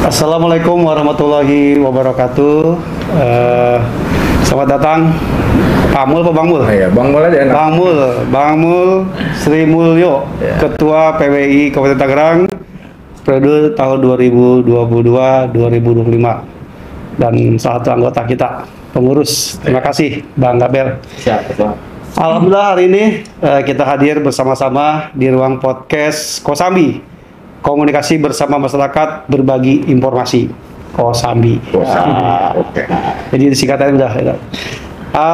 Assalamualaikum warahmatullahi wabarakatuh. Selamat datang, Pak Mul, Pak Bang Mul. Iya, Bang Mul aja enak. Bang Mul Sri Mulyo, Ya. Ketua PWI Kabupaten Tangerang, periode tahun 2022-2025, dan salah satu anggota kita, pengurus. Terima kasih, Bang Gabel. Siap, Bang. Alhamdulillah hari ini kita hadir bersama-sama di ruang podcast Kosambi, komunikasi bersama masyarakat, berbagi informasi. Kosambi. Oke. Jadi singkatannya udah.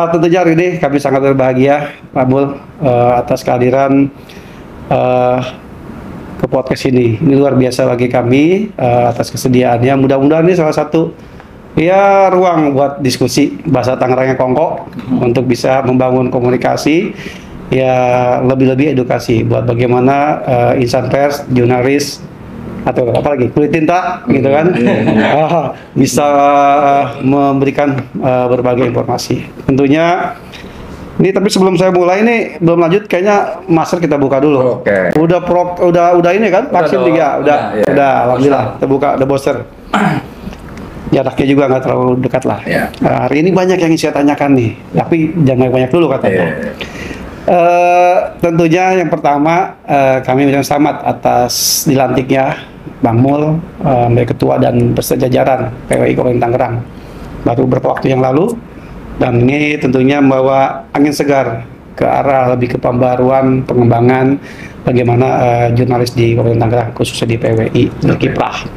Tentunya hari ini kami sangat berbahagia, Pak Mul, atas kehadiran ke podcast ini. Ini luar biasa bagi kami, atas kesediaannya. Mudah-mudahan ini salah satu ruang buat diskusi bahasa Tangerangnya kongko untuk bisa membangun komunikasi, lebih-lebih edukasi buat bagaimana insan pers, jurnalis, atau apalagi kulit tinta gitu kan, bisa memberikan berbagai informasi. Tentunya ini, tapi sebelum saya mulai ini belum lanjut, kayaknya masker kita buka dulu. Oke. Udah ini kan, vaksin 3 ya. udah alhamdulillah terbuka, udah booster. Jaraknya juga nggak terlalu dekat lah. Ya. Hari ini banyak yang saya tanyakan nih, tapi jangan banyak dulu katanya. Tentunya yang pertama, kami mengucapkan selamat atas dilantiknya Bang Mul menjadi ketua dan beserta jajaran PWI Kabupaten Tangerang baru beberapa waktu yang lalu, dan ini tentunya membawa angin segar ke arah lebih ke pembaruan, pengembangan bagaimana jurnalis di Kabupaten Tangerang, khususnya di PWI berkiprah.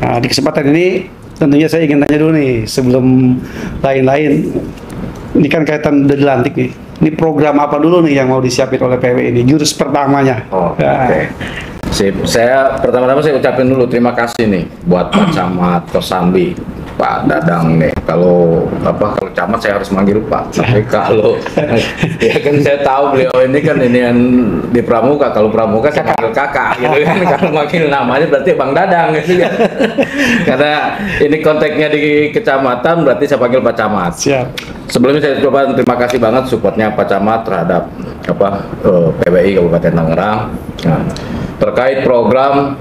Nah, di kesempatan ini tentunya saya ingin tanya dulu nih, sebelum lain-lain, ini kan kaitan udah dilantik nih. Ini program apa dulu nih yang mau disiapin oleh PWI ini, jurus pertamanya? Oke. Sip. Saya pertama-tama saya ucapin dulu terima kasih nih buat Pak Camat Kosambi, Pak Dadang nih. Kalau camat saya harus manggil Pak. Tapi kalau ya kan saya tahu beliau ini kan ini yang di Pramuka. Kalau Pramuka saya panggil kakak gitu kan. Kalau manggil namanya berarti Bang Dadang gitu kan. Karena ini konteksnya di kecamatan, berarti saya panggil Pak Camat. Siap. Sebelumnya saya coba terima kasih banget supportnya Pak Camat terhadap PWI Kabupaten Tangerang. Nah, terkait program,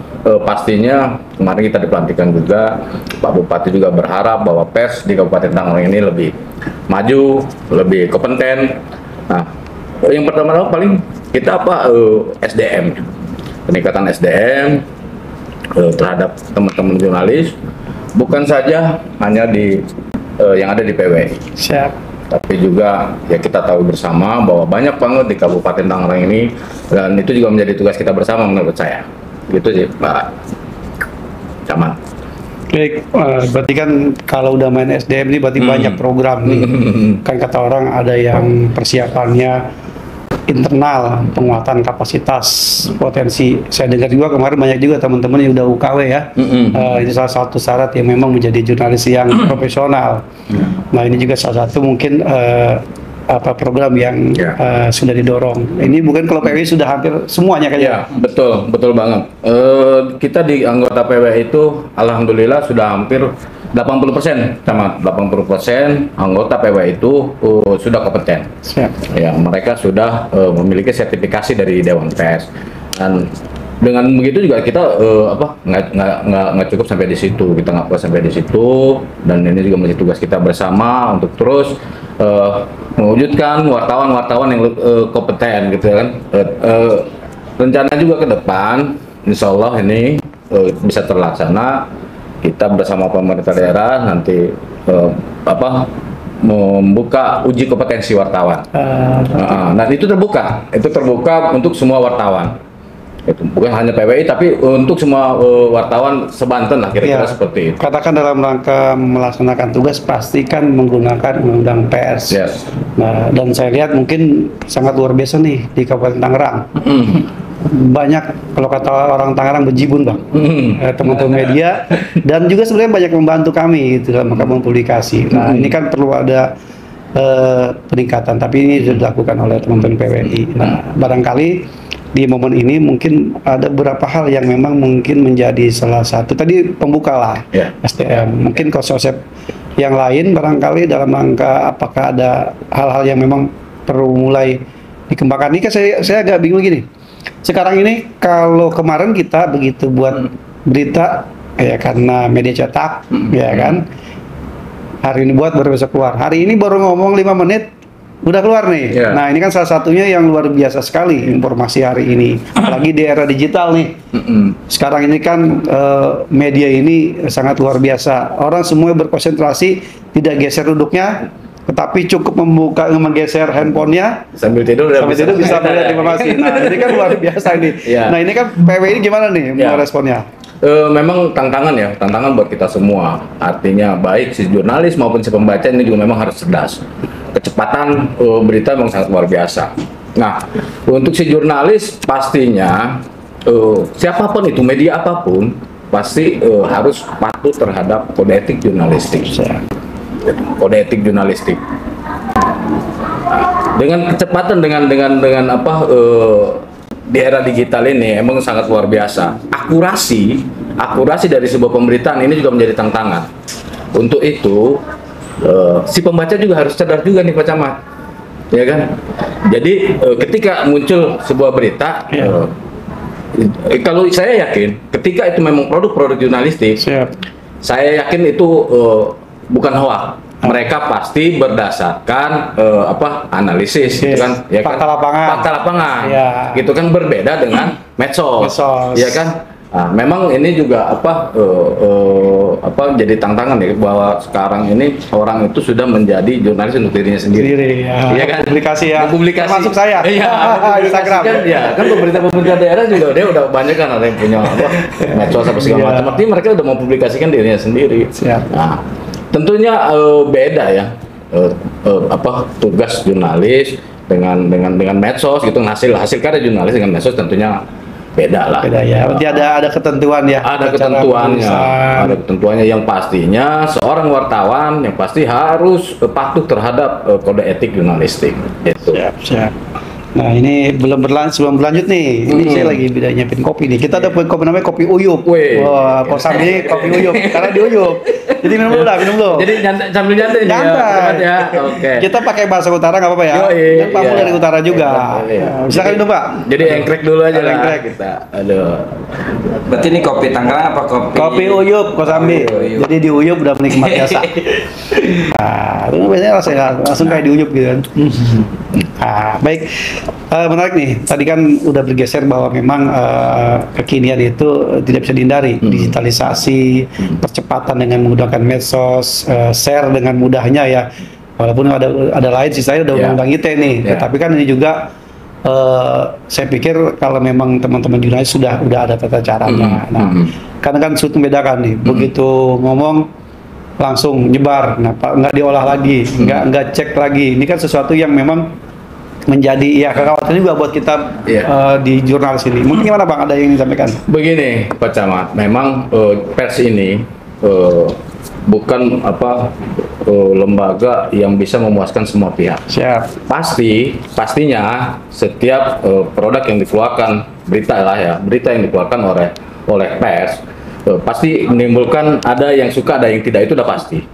pastinya kemarin kita dipelantikan juga, Pak Bupati juga berharap bahwa pers di Kabupaten Tangerang ini lebih maju, lebih kompeten. Nah, yang pertama paling kita SDM, peningkatan SDM terhadap teman-teman jurnalis, bukan saja hanya di yang ada di PWI. Siap. Tapi juga ya kita tahu bersama bahwa banyak banget di Kabupaten Tangerang ini, dan itu juga menjadi tugas kita bersama menurut saya. Gitu sih Pak Camat. Baik, berarti kan kalau udah main SDM ini berarti banyak program nih. Kan kata orang ada yang persiapannya internal, penguatan kapasitas, potensi. Saya dengar juga kemarin banyak juga teman-teman yang udah UKW ya. Ini salah satu syarat yang memang menjadi jurnalis yang profesional. Nah, ini juga salah satu mungkin program yang sudah didorong. Ini bukan kalau PWI sudah hampir semuanya kayaknya. Ya, betul banget. Kita di anggota PWI itu alhamdulillah sudah hampir 80%, sama 80% anggota PWI itu sudah kompeten. Siap. Ya, mereka sudah memiliki sertifikasi dari Dewan Pers, dan dengan begitu juga kita nggak cukup sampai di situ, kita nggak puas sampai di situ, dan ini juga menjadi tugas kita bersama untuk terus mewujudkan wartawan-wartawan yang kompeten gitu kan. Rencana juga ke depan, insya Allah ini bisa terlaksana. Kita bersama pemerintah daerah nanti membuka uji kompetensi wartawan. Nah, itu terbuka untuk semua wartawan. Itu bukan hanya PWI tapi untuk semua wartawan sebanten lah, kira-kira seperti itu. Katakan dalam rangka melaksanakan tugas pastikan menggunakan undang-undang pers. Yes. Nah, dan saya lihat mungkin sangat luar biasa nih di Kabupaten Tangerang. Banyak, kalau kata orang Tangerang, bejibun Bang, teman-teman media, dan juga sebenarnya banyak membantu kami gitu, dalam rangka mempublikasi. Nah, ini kan perlu ada peningkatan, tapi ini sudah dilakukan oleh teman-teman PWI. Nah, barangkali di momen ini mungkin ada beberapa hal yang memang mungkin menjadi salah satu, tadi pembuka lah, SDM. Mungkin konsep yang lain barangkali dalam rangka apakah ada hal-hal yang memang perlu mulai dikembangkan. Ini kan saya agak bingung gini. Sekarang ini kalau kemarin kita begitu buat berita ya karena media cetak, ya kan. Hari ini buat baru besok keluar. Hari ini baru ngomong 5 menit udah keluar nih. Yeah. Nah, ini kan salah satunya yang luar biasa sekali informasi hari ini. Apalagi di era digital nih. Sekarang ini kan media ini sangat luar biasa. Orang semua berkonsentrasi, tidak geser duduknya, tetapi cukup menggeser handphonenya Sambil tidur udah bisa melihat informasi. Nah, ini kan luar biasa ini. Yeah. Nah, ini kan PWI gimana nih meresponnya? Memang tantangan buat kita semua. Artinya baik si jurnalis maupun si pembaca ini juga memang harus cerdas. Kecepatan berita memang sangat luar biasa. Nah, untuk si jurnalis pastinya siapapun itu, media apapun, pasti harus patuh terhadap kode etik jurnalistik. Kode etik jurnalistik. Dengan kecepatan dengan apa di era digital ini emang sangat luar biasa. Akurasi dari sebuah pemberitaan ini juga menjadi tantangan. Untuk itu si pembaca juga harus cerdas juga nih Pak Camat, ya kan? Jadi ketika muncul sebuah berita, kalau saya yakin ketika itu memang produk-produk jurnalistik, saya yakin itu bukan hoax. Mereka pasti berdasarkan analisis, gitu kan? Ya fakta kan? lapangan. Fakta lapangan, Ya. gitu kan, berbeda dengan medsos, ya kan? Nah, memang ini juga jadi tantangan ya, bahwa sekarang ini orang itu sudah menjadi jurnalis untuk dirinya sendiri. Iya kan? Publikasi ya. Publikasi. Termasuk saya. Iya, Instagram. kan, ya, kan pemerintah daerah juga dia udah banyak kan ada yang punya medsos apa segala macam. Artinya mereka udah mau publikasikan dirinya sendiri. Nah, tentunya beda ya tugas jurnalis dengan medsos gitu, hasil karya jurnalis dengan medsos tentunya beda lah. Beda ya. Berarti ada ketentuan ya. Ada ketentuannya yang pastinya seorang wartawan yang pasti harus patuh terhadap kode etik jurnalistik. Itu. Siap. Nah, ini sebelum berlanjut nih. Ini saya lagi nyiapin kopi nih. Kita ada kopi namanya kopi uyup. Wah, Kosambi kopi uyup. Karena di uyup. Jadi minum dulu. Jadi sambil nyantai ya. Oke. Kita pakai bahasa utara nggak apa-apa ya. Dan Pak dari utara juga. Silakan minum, Pak. Jadi engkrek dulu aja lah kita. Aduh. Berarti ini kopi Tangerang apa kopi? Kopi uyup Kosambi. Jadi di uyup udah menikmat biasa. Nah, itu biasanya rasanya langsung kayak di uyup gitu kan. Baik. Menarik nih. Tadi kan udah bergeser bahwa memang kekinian itu tidak bisa dihindari. Digitalisasi, percepatan dengan menggunakan medsos, share dengan mudahnya ya. Walaupun ada lain sih, saya udah undang-undang ITE nih. Tetapi kan ini juga saya pikir kalau memang teman-teman jurnalis sudah ada tata caranya. Nah, karena kan sulit membedakan nih. Begitu ngomong langsung nyebar, nggak diolah lagi, nggak cek lagi. Ini kan sesuatu yang memang menjadi kekhawatiran juga buat kita di jurnalis ini. Mungkin gimana Bang, ada yang ingin disampaikan? Begini Pak Camat, memang pers ini bukan lembaga yang bisa memuaskan semua pihak. Siap. Pastinya setiap produk yang dikeluarkan, berita yang dikeluarkan oleh pers pasti menimbulkan, ada yang suka, ada yang tidak, itu udah pasti.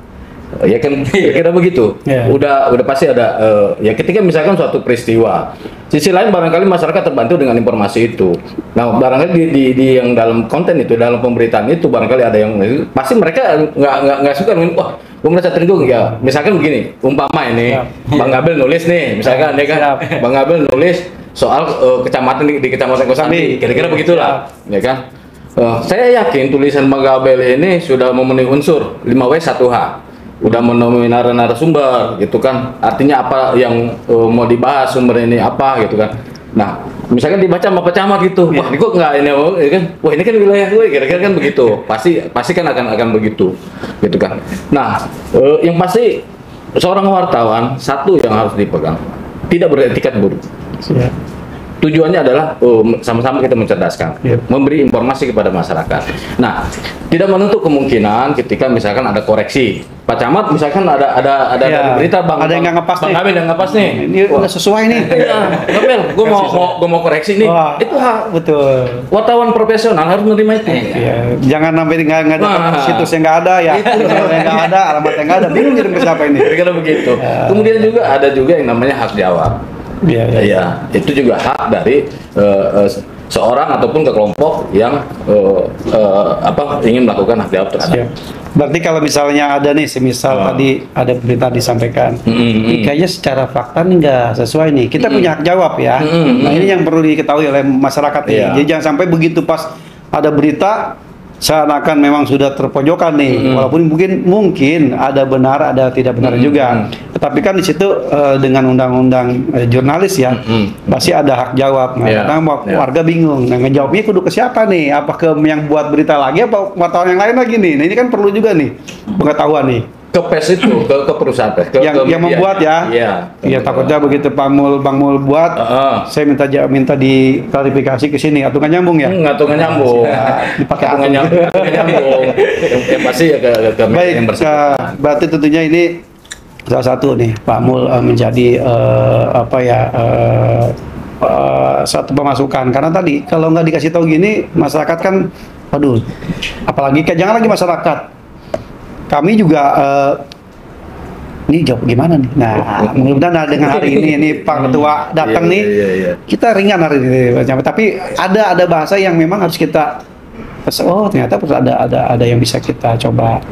Ya kan, kira begitu. Udah pasti ada. Ya ketika misalkan suatu peristiwa, sisi lain barangkali masyarakat terbantu dengan informasi itu. Nah, barangkali di yang dalam konten itu, dalam pemberitaan itu, barangkali ada yang pasti mereka nggak suka. Wah, gue merasa tersinggung ya. Misalkan begini, umpama ini Bang Abel nulis nih, misalkan ya kan, Bang Abel nulis soal kecamatan di kecamatan Kosambi, kira-kira begitulah, ya kan. Saya yakin tulisan Bang Abel ini sudah memenuhi unsur 5W 1H. Udah menemui narasumber gitu kan, artinya apa yang mau dibahas, sumber ini apa gitu kan. Nah, misalkan dibaca sama Pak Camat gitu, wah ini kok nggak ini kan, wah ini kan wilayah gue, kira-kira kan begitu. Pasti kan akan begitu gitu kan. Nah, yang pasti seorang wartawan satu yang harus dipegang, tidak beretikat buruk. Tujuannya adalah sama-sama kita mencerdaskan, memberi informasi kepada masyarakat. Nah, tidak menutup kemungkinan ketika misalkan ada koreksi. Pak Camat misalkan ada dari berita ada yang nggak ngepas nih. Bang Abel yang ngepas nih. Ini udah sesuai nih. Iya, Abel, gue mau koreksi nih. Itu hak. Betul. Wartawan profesional harus menerima itu. Jangan sampai nggak ada situs yang nggak ada ya. Yang nggak ada, alamat yang nggak ada. Bingung kirim ke siapa ini. Kira-kira begitu. Kemudian juga ada juga yang namanya hak jawab. Iya, iya. Ya, itu juga hak dari seorang ataupun ke kelompok yang ingin melakukan hak jawab terhadap. Siap. Berarti kalau misalnya ada nih, semisal tadi ada berita disampaikan, ini kayaknya secara fakta nih nggak sesuai nih. Kita punya hak jawab ya. Nah ini yang perlu diketahui oleh masyarakat nih. Iya. Jadi jangan sampai begitu pas ada berita seakan memang sudah terpojokan nih, walaupun mungkin ada benar, ada tidak benar juga. Tetapi kan di situ dengan undang-undang jurnalis ya, pasti ada hak jawab. Nah, Yeah. kadang warga bingung. Nah, ngejawabnya kudu ke siapa nih? Apa ke yang buat berita lagi, apa wartawan yang lain lagi nih? Nah, ini kan perlu juga nih pengetahuan nih. Ke PES itu, ke perusahaan PES, Yang media. membuat ya. Iya. Iya, takutnya begitu Bang Mul buat, saya minta diklarifikasi ke sini, atau nggak nyambung ya? Nggak nyambung. Dipakai Nggak nyambung. Yang pasti ya ke media Baik, yang bersangkutan. berarti tentunya ini salah satu nih Pak Mul menjadi satu pemasukan, karena tadi kalau nggak dikasih tahu gini masyarakat kan, waduh, apalagi jangan lagi masyarakat, kami juga ini jawab gimana nih? Nah, mudah-mudahan dengan hari ini Pak Ketua datang nih, Iya. kita ringan hari ini, tapi ada bahasa yang memang harus kita, oh ternyata ada yang bisa kita coba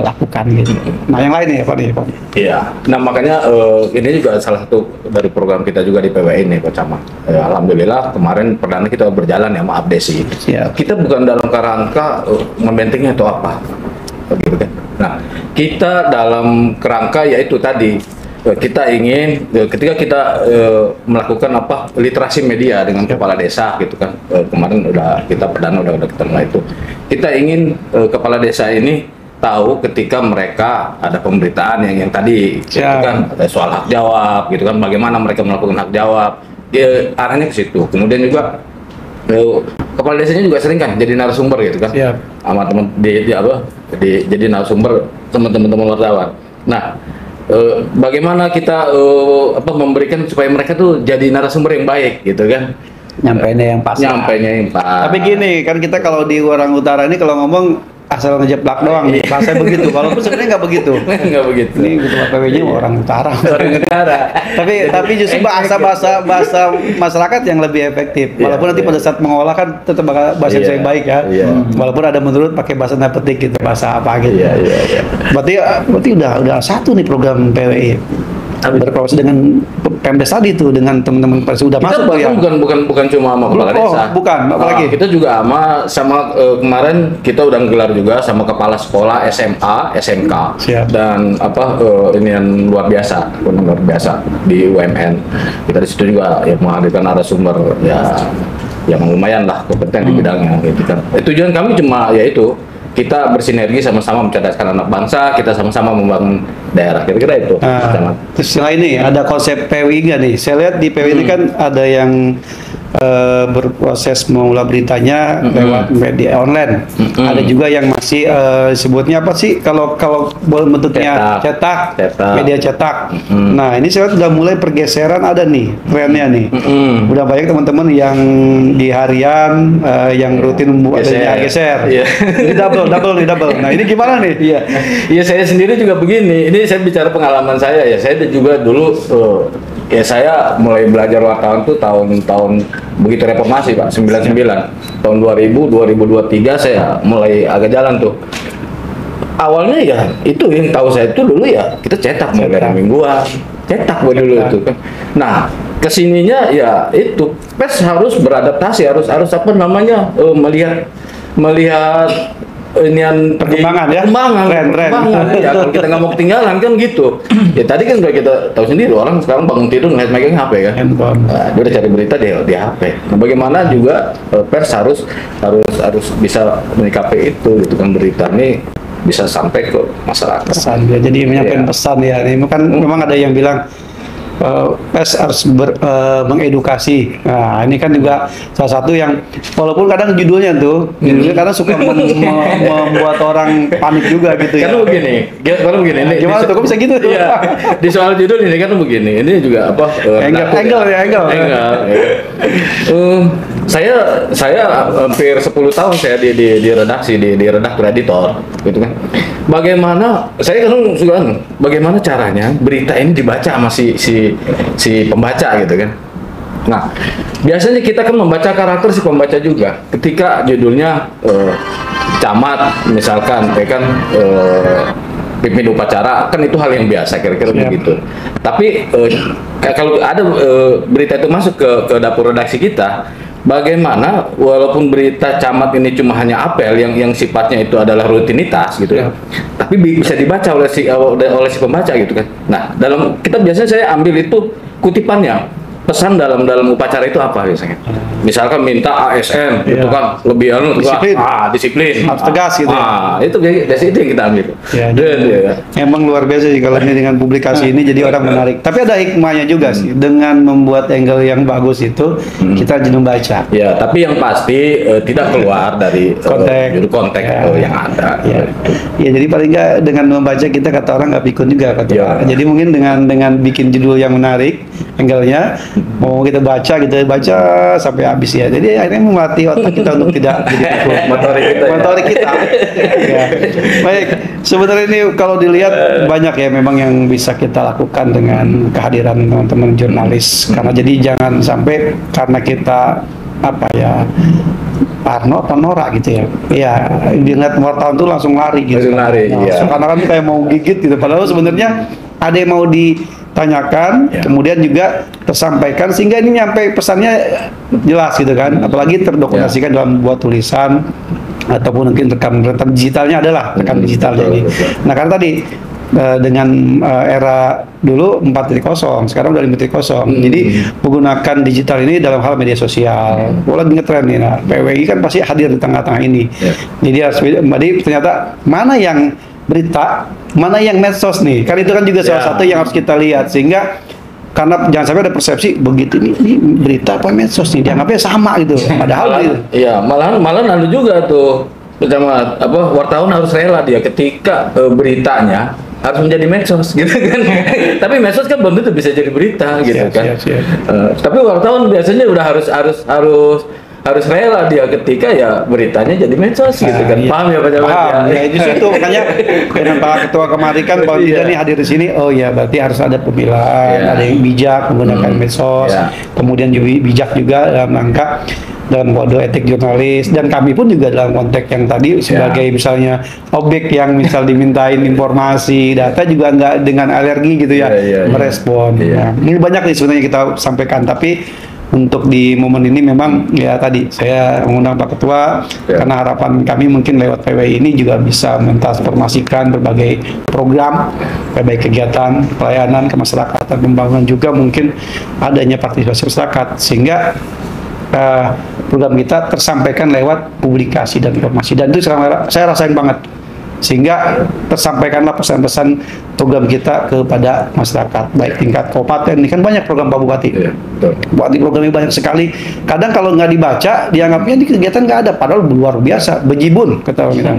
lakukan gitu. Nah yang lain nih Pak nih. Iya. Nah makanya ini juga salah satu dari program kita juga di PWI nih Pak Camat. Alhamdulillah kemarin perdana kita berjalan ya sama Abdesi. Siap. Kita bukan dalam kerangka membentengi atau apa, gitu kan. Nah kita dalam kerangka yaitu tadi kita ingin ketika kita melakukan literasi media dengan kepala desa gitu kan, kemarin kita perdana udah ketemu itu, kita ingin kepala desa ini tahu ketika mereka ada pemberitaan yang tadi gitu kan, ada soal hak jawab gitu kan, bagaimana mereka melakukan hak jawab, arahnya ke situ. Kemudian juga kepala desanya juga sering kan jadi narasumber gitu kan. Siap. Sama teman jadi narasumber teman-teman wartawan. Nah, bagaimana kita memberikan supaya mereka tuh jadi narasumber yang baik gitu kan, Nyampainya yang pas. Tapi gini kan, kita kalau di orang utara ini kalau ngomong asal ngejeplak doang, bahasa begitu. Walaupun sebenarnya nggak begitu. Nggak begitu. Ini ketua PW-nya orang utara. Orang negara. tapi justru bahasa masyarakat yang lebih efektif. Walaupun nanti pada saat mengolah kan tetap bahasa yang baik ya. Walaupun ada menurut pakai bahasa petik gitu, bahasa apa gitu. Iya. Berarti udah satu nih program PWI. Berkolaborasi dengan Pemdes tadi tuh, dengan teman-teman sudah Kita masuk ya. bukan cuma sama kepala desa. Bukan, apalagi? Kita juga sama kemarin kita udah gelar juga sama kepala sekolah SMA, SMK. Siap. Dan ini yang luar biasa di UMN. Kita di situ juga ya menghadirkan narasumber ya yang lumayan lah kompeten di bidangnya gitu kan. Tujuan kami cuma yaitu kita bersinergi sama-sama mencerdaskan anak bangsa, kita sama-sama membangun daerah, kira-kira itu. Terus setelah ini ada konsep PWI nggak nih? Saya lihat di PWI ini kan ada yang berproses mengolah beritanya lewat media online. Ada juga yang masih sebutnya apa sih? Kalau bentuknya cetak, media cetak. Nah ini saya lihat udah mulai pergeseran, ada nih trennya nih. Udah banyak teman-teman yang di harian yang rutin membuatnya geser. Ini double. Nah ini gimana nih? Iya saya sendiri juga begini. Ini saya bicara pengalaman saya ya. Saya juga dulu saya mulai belajar wartawan tuh tahun begitu reformasi Pak, 99. Tahun 2000, 2023 saya mulai agak jalan tuh. Awalnya ya itu yang tahu saya itu dulu ya kita cetak mulai mingguan. Cetak dulu itu kan. Nah, kesininya ya itu pers harus beradaptasi, harus melihat inian perkembangan ya, tren ya, kalau kita nggak mau ketinggalan kan gitu ya. Tadi kan udah kita tahu sendiri, orang sekarang bangun tidur ngeliat megang HP kan, dia udah cari berita di HP. Nah, bagaimana juga pers harus bisa menyikapi itu gitu kan, berita ini bisa sampai ke masyarakat. Pesan ya, jadi menyampaikan pesan ya. Ini kan memang ada yang bilang pers harus mengedukasi. Nah, ini kan juga salah satu yang walaupun kadang judulnya kadang suka membuat orang panik juga gitu ya. Karena begini. Ini gimana tuh? Kok bisa gitu? Iya. Di soal judul ini kan begini. Ini juga angle. Saya hampir 10 tahun saya di redaksi di redaktur editor gitu kan. Bagaimana saya kan suka bagaimana caranya berita ini dibaca sama si pembaca gitu kan. Nah, biasanya kita kan membaca karakter si pembaca juga. Ketika judulnya camat misalkan ya kan pimpin upacara, kan itu hal yang biasa kira-kira begitu. Tapi kalau ada berita itu masuk ke dapur redaksi kita, bagaimana walaupun berita camat ini cuma hanya apel yang sifatnya itu adalah rutinitas gitu ya, tapi bisa dibaca oleh si pembaca gitu kan. Nah, dalam kita biasanya saya ambil itu kutipannya. Pesan dalam upacara itu apa biasanya? Misalkan minta ASN itu kan lebih disiplin, disiplin, harus tegas gitu. Itu dari itu yang kita ambil. Emang luar biasa sih kalau ini dengan publikasi ini jadi orang menarik. Tapi ada hikmahnya juga sih dengan membuat angle yang bagus itu kita jadi membaca. Ya, tapi yang pasti tidak keluar dari konteks yang ada. Ya, jadi paling nggak dengan membaca kita kata orang nggak pikun juga kata orang. Jadi mungkin dengan bikin judul yang menarik angle-nya, mau kita baca sampai habis ya. Jadi akhirnya melatih otak kita untuk tidak jadi pikun. Motorik kita. Ya. Baik, sebenarnya ini kalau dilihat banyak ya memang yang bisa kita lakukan dengan kehadiran teman-teman jurnalis. Karena jadi jangan sampai karena kita Parno atau Nora gitu ya. Iya, dilihat wartawan tuh langsung lari gitu. Karena kan kayak mau gigit gitu. Padahal sebenarnya ada yang mau ditanyakan, kemudian juga tersampaikan sehingga ini nyampe pesannya jelas gitu kan. Apalagi terdokumentasikan dalam buat tulisan ataupun mungkin rekam digitalnya adalah rekam digitalnya ini. Nah, karena tadi dengan era dulu 4.0, sekarang udah 5.0. Jadi menggunakan digital ini dalam hal media sosial. Lagi ngetren nih. Nah, PWI kan pasti hadir di tengah-tengah ini. Jadi ternyata mana yang berita, mana yang medsos nih. Kan itu kan juga salah satu yang harus kita lihat sehingga karena jangan sampai ada persepsi begitu ini berita apa medsos nih dianggapnya sama gitu. Padahal gitu. Iya, malah ada juga tuh pertama wartawan harus rela dia ketika beritanya harus menjadi medsos gitu kan. Tapi medsos kan belum tentu bisa jadi berita gitu kan. Tapi wartawan biasanya udah harus rela dia ketika ya beritanya jadi medsos gitu kan. Paham ya Pak Jamal? Paham. Ya itu situ makanya dengan Pak Ketua kemarin kan Pak Tidak nih hadir di sini. Oh ya berarti harus ada pemilahan, ada yang bijak menggunakan medsos. Kemudian juga bijak juga dalam rangka dalam kode etik jurnalis, dan kami pun juga dalam konteks yang tadi sebagai misalnya objek yang misal dimintain informasi data juga nggak dengan alergi gitu ya merespon. Nah, ini banyak nih sebenarnya kita sampaikan, tapi untuk di momen ini memang ya tadi saya mengundang Pak Ketua karena harapan kami mungkin lewat PWI ini juga bisa mentransformasikan berbagai program, berbagai kegiatan pelayanan ke masyarakat dan pembangunan juga mungkin adanya partisipasi masyarakat sehingga program kita tersampaikan lewat publikasi dan informasi, dan itu saya rasain banget sehingga tersampaikanlah pesan-pesan program kita kepada masyarakat baik tingkat kabupaten. Ini kan banyak program Pak Bupati. Bupati programnya banyak sekali. Kadang kalau nggak dibaca dianggapnya di kegiatan nggak ada, padahal luar biasa bejibun kata orang kita.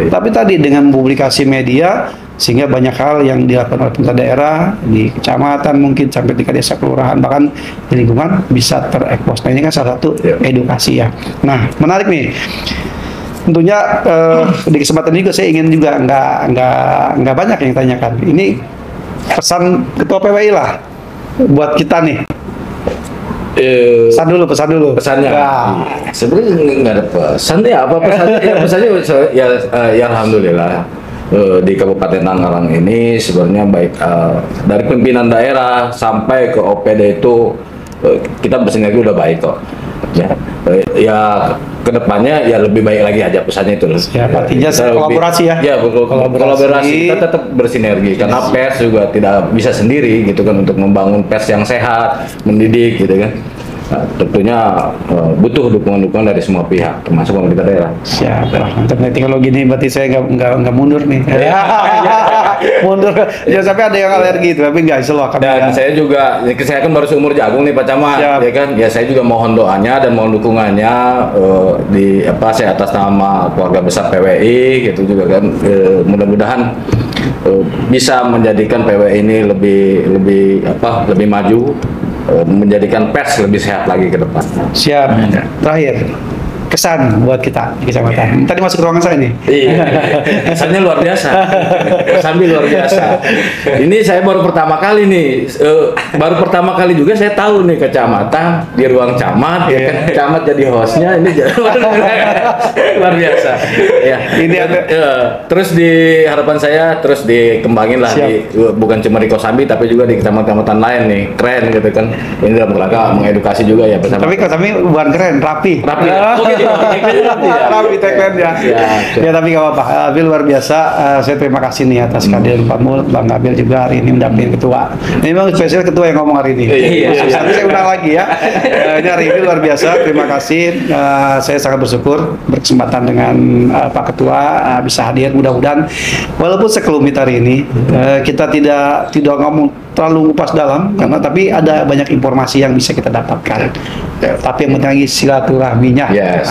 Tapi tadi dengan publikasi media sehingga banyak hal yang dilakukan oleh pemerintah daerah di kecamatan mungkin sampai tingkat desa kelurahan bahkan di lingkungan bisa terekspos. Nah, ini kan salah satu edukasi ya. Nah, menarik nih. Tentunya di kesempatan ini saya ingin juga nggak banyak yang tanyakan. Ini pesan Ketua PWI lah buat kita nih. Pesan dulu. Pesannya. Sebenarnya nggak ada pesan ya. Apa pesannya? Pesannya ya alhamdulillah. Di Kabupaten Tangerang ini sebenarnya baik dari pimpinan daerah sampai ke OPD itu kita bersinergi udah baik kok. Ya kedepannya ya lebih baik lagi aja pesannya itu. Artinya kolaborasi ya. Ya kolaborasi kita tetap bersinergi karena pers juga tidak bisa sendiri gitu kan untuk membangun pers yang sehat, mendidik gitu kan. Nah, tentunya butuh dukungan-dukungan dari semua pihak, termasuk pemerintah daerah. Siap. Mantap. Nanti kalau gini berarti saya nggak mundur nih. Mundur. Jangan sampai ada yang alergi itu, tapi nggak selalu. Dan saya juga, saya kan baru seumur jagung nih Pak Camat, ya kan? Ya saya juga mohon doanya dan mohon dukungannya saya atas nama keluarga besar PWI gitu juga kan. Mudah-mudahan bisa menjadikan PWI ini lebih maju. menjadikan pers lebih sehat lagi ke depan. Siap. Terakhir, kesan buat kita di kecamatan. Tadi masuk ruangan saya nih. Iya, kesannya luar biasa. Sambil luar biasa. Ini saya baru pertama kali nih, baru pertama kali juga saya tahu nih kecamatan di ruang camat, ya kan, camat jadi hostnya ini luar biasa. Ya. Ini ada. Terus di harapan saya terus dikembangin lah di, bukan cuma di Kosambi tapi juga di kecamatan-kecamatan lain nih, keren gitu kan. Ini dalam rangka mengedukasi juga ya bersama. Tapi kalau kami bukan keren, rapi. Rapi. Oh, gitu. Rapi tagline ya. Ya tapi nggak apa-apa. Abil luar biasa. Saya terima kasih nih atas kehadiran Pak Mul, Bang Abil juga hari ini mendampingi ketua. Ini memang spesial ketua yang ngomong hari ini. Tapi saya ulang lagi ya. Ini hari ini luar biasa. Terima kasih. Saya sangat bersyukur berkesempatan dengan Pak Ketua bisa hadir. Mudah-mudahan walaupun sekelumit hari ini kita tidak ngomong terlalu ngupas dalam karena tapi ada banyak informasi yang bisa kita dapatkan. Tapi yang penting lagi silaturahminya. Yes.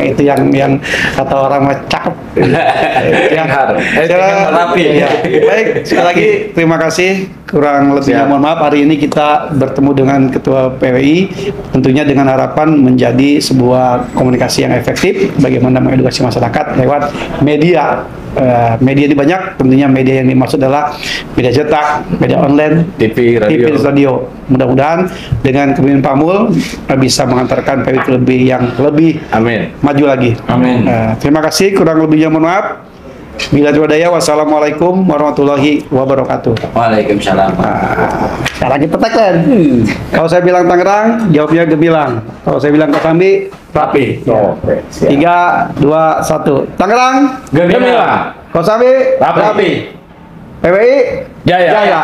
Itu yang kata orang mah cakep. yang rapi. Ya. Baik, sekali lagi terima kasih. Kurang lebihnya mohon maaf, hari ini kita bertemu dengan Ketua PWI tentunya dengan harapan menjadi sebuah komunikasi yang efektif bagaimana mengedukasi masyarakat lewat media. Media ini banyak, tentunya media yang dimaksud adalah media cetak, media online, TV, radio. Mudah-mudahan dengan kepemimpinan Pak Mul bisa mengantarkan PWI yang lebih Amin. maju lagi. Amin. Terima kasih, kurang lebihnya mohon maaf. Bila daya, wassalamualaikum warahmatullahi wabarakatuh. Waalaikumsalam. Sekarang kita tagline. Kalau saya bilang Tangerang, jawabnya Gemilang. Kalau saya bilang Kosambi, rapi. 3, 2, 1. Tangerang, Gemilang. Kosambi, Rapi. PWI, Jaya. Jaya.